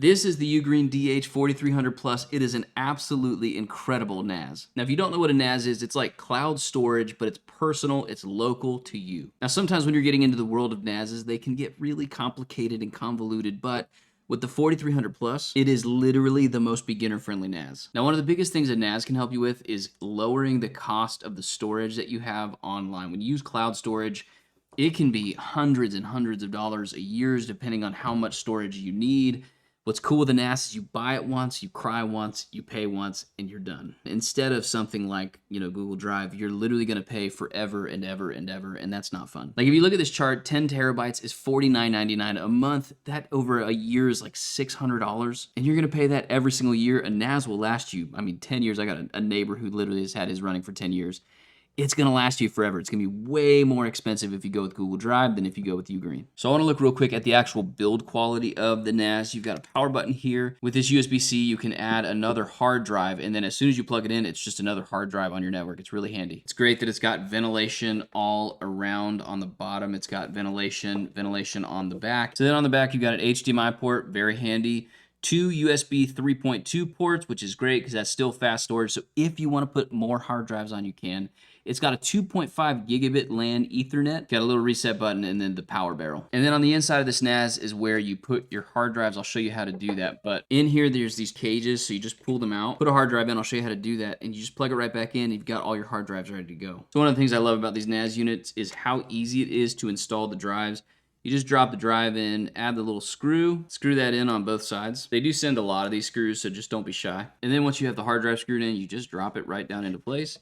This is the UGREEN DH4300 Plus. It is an absolutely incredible NAS. Now, if you don't know what a NAS is, it's like cloud storage, but it's personal, it's local to you. Now, sometimes when you're getting into the world of NASs, they can get really complicated and convoluted, but with the 4300 Plus, it is literally the most beginner-friendly NAS. Now, one of the biggest things a NAS can help you with is lowering the cost of the storage that you have online. When you use cloud storage, it can be hundreds and hundreds of dollars a year, depending on how much storage you need. What's cool with the NAS is you buy it once, you cry once, you pay once, and you're done. Instead of something like, Google Drive, you're literally gonna pay forever and ever and ever, and that's not fun. Like if you look at this chart, 10 terabytes is $49.99 a month. That over a year is like $600, and you're gonna pay that every single year. A NAS will last you, 10 years. I got a neighbor who literally has had his running for 10 years. It's gonna last you forever. It's gonna be way more expensive if you go with Google Drive than if you go with UGREEN. So I wanna look real quick at the actual build quality of the NAS. You've got a power button here. With this USB-C, you can add another hard drive, and then as soon as you plug it in, it's just another hard drive on your network. It's really handy. It's great that it's got ventilation all around on the bottom. It's got ventilation on the back. So then on the back, you've got an HDMI port, very handy. 2 USB 3.2 ports, which is great because that's still fast storage. So if you want to put more hard drives on, you can. It's got a 2.5 gigabit LAN Ethernet, got a little reset button, and then the power barrel. And then on the inside of this NAS is where you put your hard drives. I'll show you how to do that. But in here, there's these cages, so you just pull them out, put a hard drive in, I'll show you how to do that, and you just plug it right back in, you've got all your hard drives ready to go. So one of the things I love about these NAS units is how easy it is to install the drives. You just drop the drive in, add the little screw that in on both sides. They do send a lot of these screws, so just don't be shy. And then once you have the hard drive screwed in, you just drop it right down into place,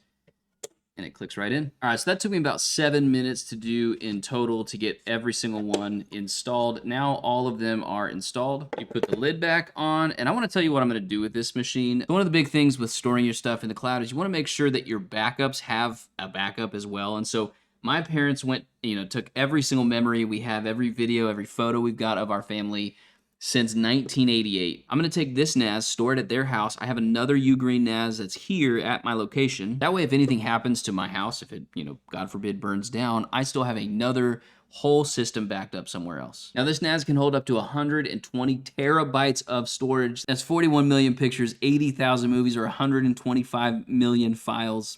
and it clicks right in. All right, so that took me about 7 minutes to do in total to get every single one installed. Now all of them are installed. You put the lid back on, and I wanna tell you what I'm gonna do with this machine. One of the big things with storing your stuff in the cloud is you wanna make sure that your backups have a backup as well. And so my parents went, took every single memory we have, every video, every photo we've got of our family since 1988. I'm gonna take this NAS, store it at their house. I have another UGREEN NAS that's here at my location. That way, if anything happens to my house, if it, God forbid, burns down, I still have another whole system backed up somewhere else. Now this NAS can hold up to 120 terabytes of storage. That's 41 million pictures, 80,000 movies, or 125 million files.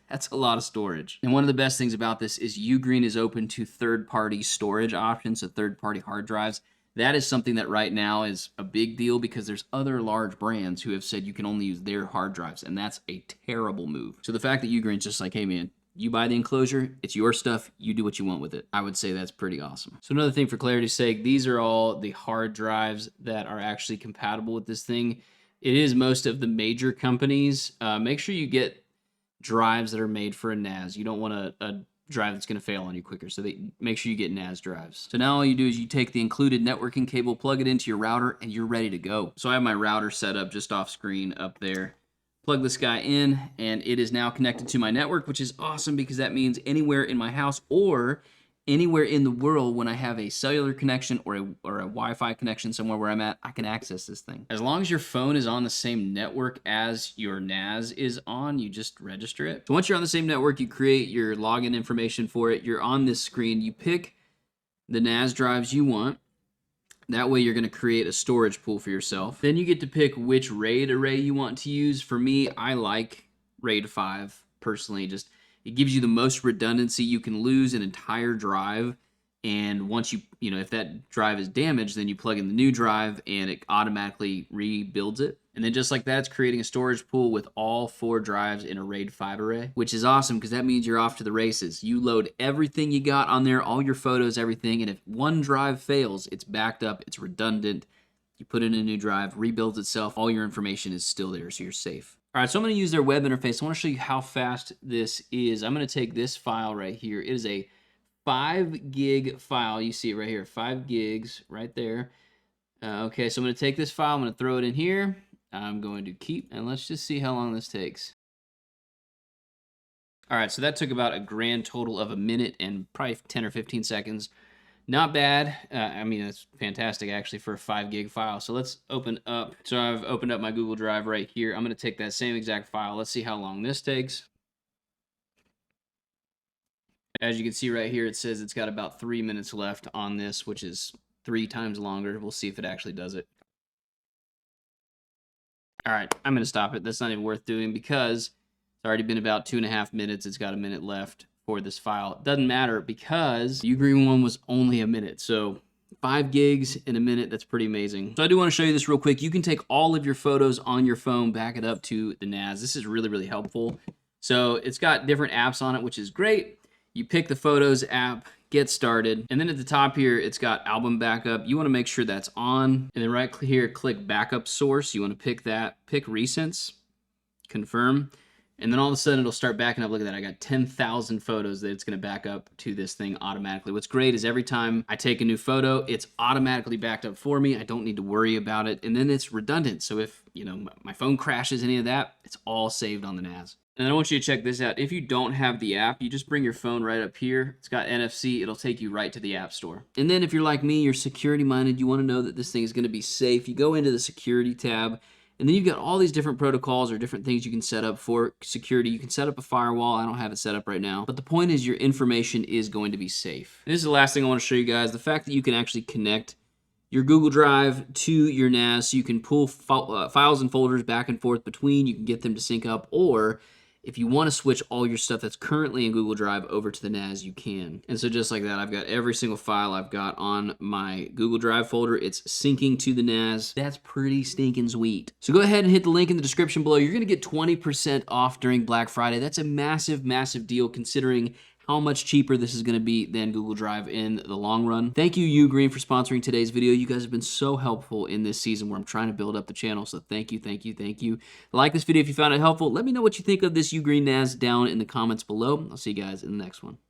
That's a lot of storage. And one of the best things about this is UGREEN is open to third-party storage options, so third-party hard drives. That is something that right now is a big deal because there's other large brands who have said you can only use their hard drives, and that's a terrible move. So the fact that UGREEN's just like, hey man, you buy the enclosure, it's your stuff, you do what you want with it. I would say that's pretty awesome. So another thing for clarity's sake, these are all the hard drives that are actually compatible with this thing. It is most of the major companies. Make sure you get drives that are made for a NAS. You don't want a drive that's going to fail on you quicker, so make sure you get NAS drives. So now all you do is you take the included networking cable, plug it into your router, and you're ready to go. So I have my router set up just off screen up there. Plug this guy in, and it is now connected to my network, which is awesome because that means anywhere in my house or anywhere in the world, when I have a cellular connection or a Wi-Fi connection somewhere where I'm at, I can access this thing. As long as your phone is on the same network as your NAS is on, you just register it. So once you're on the same network, you create your login information for it. You're on this screen. You pick the NAS drives you want. That way you're going to create a storage pool for yourself. Then you get to pick which RAID array you want to use. For me, I like RAID 5 personally. It gives you the most redundancy. You can lose an entire drive, and once if that drive is damaged, then you plug in the new drive and it automatically rebuilds it. And then just like that, it's creating a storage pool with all 4 drives in a RAID 5 array, which is awesome because that means you're off to the races. You load everything you got on there, all your photos, everything, and if one drive fails, it's backed up, it's redundant. You put in a new drive, rebuilds itself, all your information is still there, so you're safe. All right, so I'm going to use their web interface. I want to show you how fast this is. I'm going to take this file right here. It is a 5 gig file. You see it right here, 5 gigs right there. Okay, so I'm going to take this file. I'm going to throw it in here. I'm going to keep, and let's just see how long this takes. All right, so that took about a grand total of 1 minute and probably 10 or 15 seconds. Not bad. That's fantastic actually for a 5 gig file. So let's open up. So I've opened up my Google Drive right here. I'm going to take that same exact file. Let's see how long this takes. As you can see right here, it says it's got about 3 minutes left on this, which is 3 times longer. We'll see if it actually does it. All right, I'm gonna stop it. That's not even worth doing because it's already been about 2.5 minutes. It's got a minute left for this file. It doesn't matter because the UGREEN one was only a minute. So 5 gigs in a minute, that's pretty amazing. So I do want to show you this real quick. You can take all of your photos on your phone, back it up to the NAS. This is really, really helpful. So it's got different apps on it, which is great. You pick the Photos app, get started, and then at the top here, it's got album backup. You want to make sure that's on, and then right here, click backup source. You want to pick that, pick recents, confirm, and then all of a sudden it'll start backing up. Look at that, I got 10,000 photos that it's gonna back up to this thing automatically. What's great is every time I take a new photo, it's automatically backed up for me. I don't need to worry about it, and then it's redundant. So if my phone crashes, any of that, it's all saved on the NAS. And I want you to check this out. If you don't have the app, you just bring your phone right up here. It's got NFC. It'll take you right to the App Store. And then if you're like me, you're security minded, you want to know that this thing is going to be safe. You go into the security tab, and then you've got all these different protocols or different things you can set up for security. You can set up a firewall. I don't have it set up right now. But the point is your information is going to be safe. And this is the last thing I want to show you guys. The fact that you can actually connect your Google Drive to your NAS, so you can pull files and folders back and forth between. You can get them to sync up, or if you want to switch all your stuff that's currently in Google Drive over to the NAS, you can. And so just like that, I've got every single file I've got on my Google Drive folder. It's syncing to the NAS. That's pretty stinking sweet. So go ahead and hit the link in the description below. You're going to get 20% off during Black Friday. That's a massive, massive deal considering how much cheaper this is going to be than Google Drive in the long run. Thank you, UGREEN, for sponsoring today's video. You guys have been so helpful in this season where I'm trying to build up the channel, so thank you, thank you, thank you. Like this video if you found it helpful. Let me know what you think of this UGREEN NAS down in the comments below. I'll see you guys in the next one.